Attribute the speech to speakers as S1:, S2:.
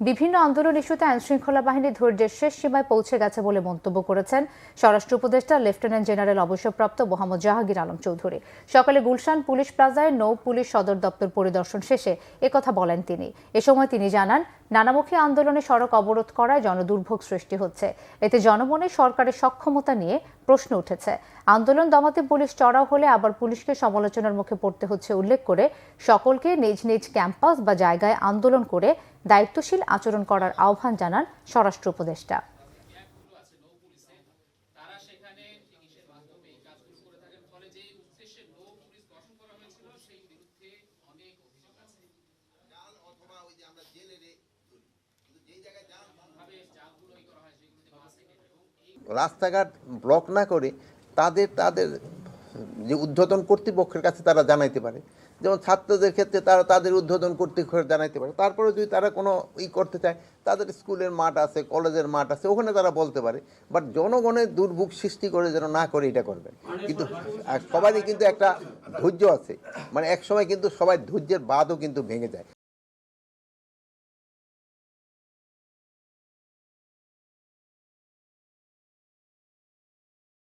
S1: বিভিন্ন আন্দোলন ইস্যুতে আইনশৃঙ্খলা বাহিনী ধৈর্যের শেষ সীমায় পৌঁছে গেছে বলে মন্তব্য করেছেন স্বরাষ্ট্র উপদেষ্টা লেফটেন্যান্ট জেনারেল অবসরপ্রাপ্ত মোহাম্মদ জাহাঙ্গীর আলম চৌধুরী। সকালে গুলশান পুলিশ প্লাজায় নৌ পুলিশ সদর দপ্তর পরিদর্শন শেষে একথা বলেন তিনি। এ সময় তিনি জানান, নানামুখী আন্দোলনে সড়ক অবরোধ করায় জনদুর্ভোগ সৃষ্টি হচ্ছে। এতে জনমনে সরকারের সক্ষমতা নিয়ে প্রশ্ন উঠেছে। আন্দোলন দমাতে পুলিশ চড়াও হলে আবার পুলিশকে সমালোচনার মুখে পড়তে হচ্ছে উল্লেখ করে সকলকে নিজ নিজ ক্যাম্পাস বা জায়গায় আন্দোলন করে দায়িত্বশীল আচরণ করার আহ্বান জানান স্বরাষ্ট্র উপদেষ্টা।
S2: রাস্তাঘাট ব্লক না করে তাদের যে ঊর্ধ্বতন কর্তৃপক্ষের কাছে তারা জানাইতে পারে। যেমন ছাত্রদের ক্ষেত্রে তারা তাদের ঊর্ধ্বতন কর্তৃপক্ষের জানাইতে পারে। তারপরে যদি তারা কোনো করতে চায়, তাদের স্কুলের মাঠ আছে, কলেজের মাঠ আছে, ওখানে তারা বলতে পারে। বাট জনগণের দুর্ভোগ সৃষ্টি করে যেন না করে এটা করবেন। কিন্তু সবারই কিন্তু একটা ধৈর্য আছে, মানে এক সময় কিন্তু সবাই ধৈর্যের বাঁধও কিন্তু ভেঙে যায়।